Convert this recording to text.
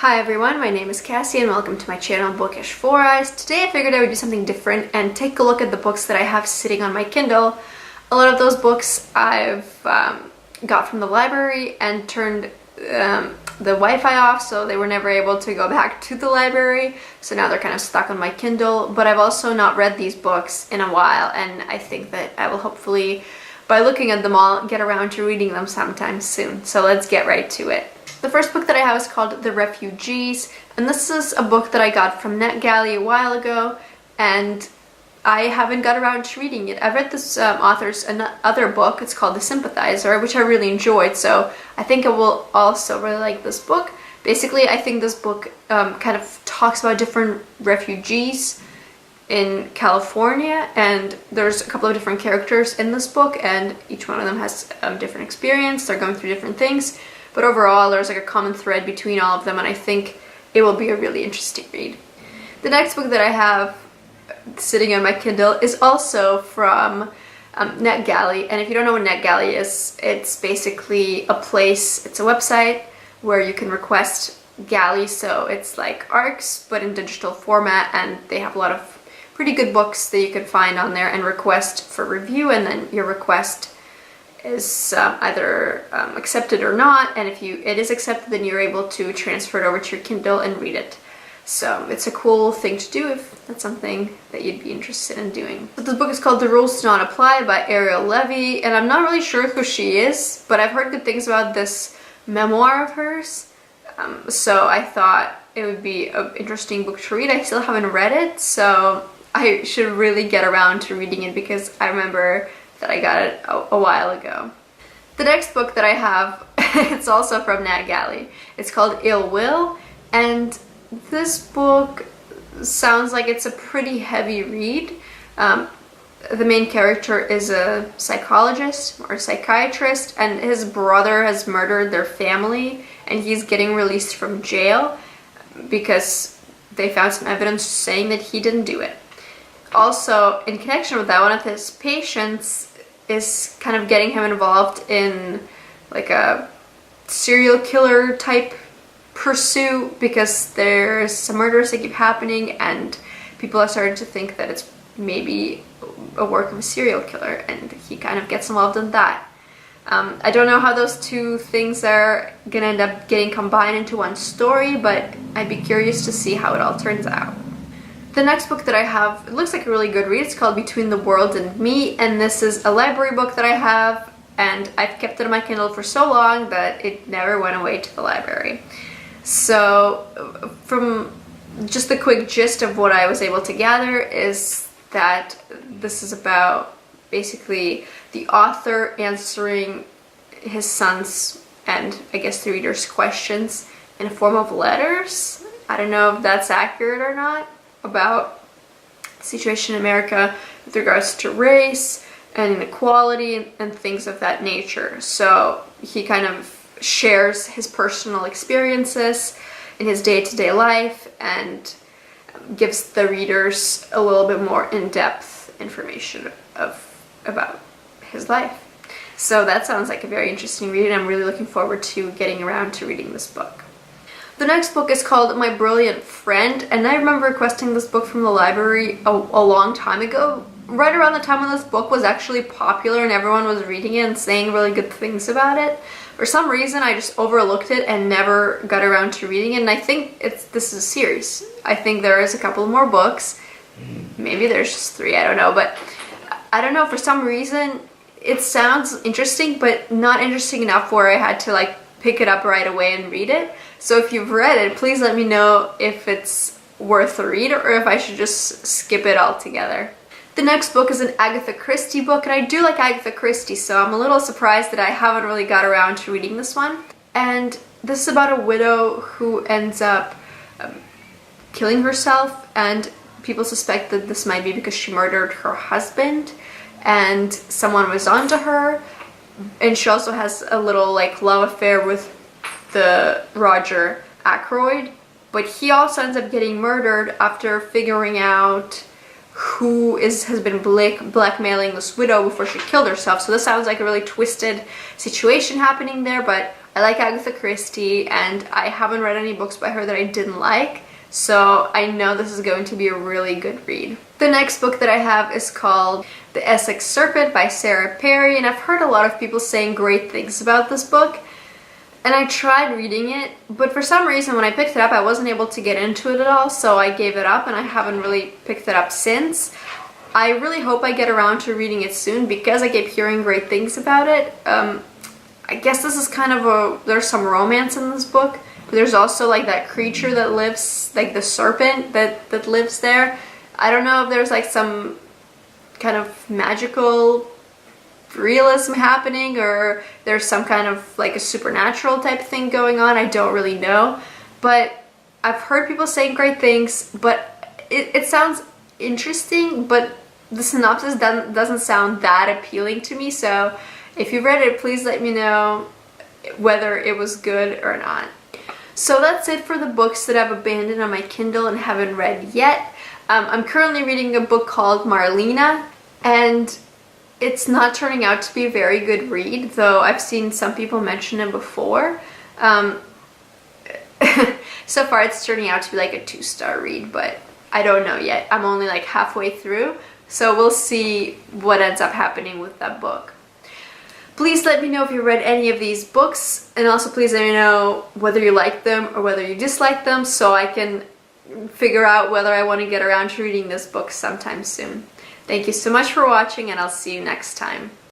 Hi everyone, my name is Cassie and welcome to my channel Bookish 4 Eyes. Today I figured I would do something different and take a look at the books that I have sitting on my Kindle. A lot of those books I've got from the library and turned the Wi-Fi off, so they were never able to go back to the library, so now they're kind of stuck on my Kindle. But I've also not read these books in a while, and I think that I will hopefully, by looking at them all, get around to reading them sometime soon. So let's get right to it. The first book that I have is called The Refugees, and this is a book that I got from NetGalley a while ago, and I haven't got around to reading it. I've read this author's other book. It's called The Sympathizer, which I really enjoyed, so I think I will also really like this book. Basically, I think this book kind of talks about different refugees in California, and there's a couple of different characters in this book, and each one of them has different experience. They're going through different things. But overall, there's like a common thread between all of them, and I think it will be a really interesting read. The next book that I have sitting on my Kindle is also from NetGalley, and if you don't know what NetGalley is, it's basically a place, it's a website where you can request galley, so it's like ARCs but in digital format, and they have a lot of pretty good books that you can find on there and request for review, and then your request is either accepted or not, and if it is accepted, then you're able to transfer it over to your Kindle and read it. So it's a cool thing to do if that's something that you'd be interested in doing. So this book is called The Rules Do Not Apply by Ariel Levy, and I'm not really sure who she is, but I've heard good things about this memoir of hers, so I thought it would be an interesting book to read. I still haven't read it, so I should really get around to reading it because I remember that I got it a while ago. The next book that I have, it's also from NetGalley. It's called Ill Will, and this book sounds like it's a pretty heavy read. The main character is a psychologist or a psychiatrist, and his brother has murdered their family, and he's getting released from jail because they found some evidence saying that he didn't do it. Also, in connection with that, one of his patients is kind of getting him involved in like a serial killer type pursuit because there's some murders that keep happening, and people are starting to think that it's maybe a work of a serial killer, and he kind of gets involved in that. I don't know how those two things are gonna end up getting combined into one story, but I'd be curious to see how it all turns out. The next book that I have, it looks like a really good read. It's called Between the World and Me, and this is a library book that I have, and I've kept it on my Kindle for so long that it never went away to the library. So from just the quick gist of what I was able to gather is that this is about basically the author answering his son's and I guess the reader's questions in a form of letters. I don't know if that's accurate or not, about the situation in America with regards to race and inequality and things of that nature. So he kind of shares his personal experiences in his day-to-day life and gives the readers a little bit more in-depth information about his life. So that sounds like a very interesting read, and I'm really looking forward to getting around to reading this book. The next book is called My Brilliant Friend, and I remember requesting this book from the library a long time ago, right around the time when this book was actually popular and everyone was reading it and saying really good things about it. For some reason, I just overlooked it and never got around to reading it, and I think this is a series. I think there is a couple more books. Maybe there's just 3, I don't know, but I don't know, for some reason it sounds interesting, but not interesting enough where I had to like pick it up right away and read it. So if you've read it, please let me know if it's worth a read or if I should just skip it altogether. The next book is an Agatha Christie book, and I do like Agatha Christie, so I'm a little surprised that I haven't really got around to reading this one. And this is about a widow who ends up killing herself, and people suspect that this might be because she murdered her husband and someone was onto her. And she also has a little like love affair with the Roger Ackroyd, but he also ends up getting murdered after figuring out who has been blackmailing this widow before she killed herself. So this sounds like a really twisted situation happening there, but I like Agatha Christie, and I haven't read any books by her that I didn't like, so I know this is going to be a really good read. The next book that I have is called The Essex Serpent by Sarah Perry, and I've heard a lot of people saying great things about this book. And I tried reading it, but for some reason when I picked it up I wasn't able to get into it at all, so I gave it up and I haven't really picked it up since. I really hope I get around to reading it soon because I keep hearing great things about it. I guess this is kind of there's some romance in this book, but there's also like that creature that lives, like the serpent that lives there. I don't know if there's like some kind of magical realism happening or there's some kind of like a supernatural type thing going on. I don't really know, but I've heard people saying great things, but it sounds interesting, but the synopsis doesn't sound that appealing to me. So if you read it, please let me know whether it was good or not. So that's it for the books that I've abandoned on my Kindle and haven't read yet. I'm currently reading a book called Marlena, and it's not turning out to be a very good read, though I've seen some people mention it before. So far it's turning out to be like a 2-star read, but I don't know yet. I'm only like halfway through, so we'll see what ends up happening with that book. Please let me know if you read any of these books, and also please let me know whether you like them or whether you dislike them, so I can figure out whether I want to get around to reading this book sometime soon. Thank you so much for watching, and I'll see you next time.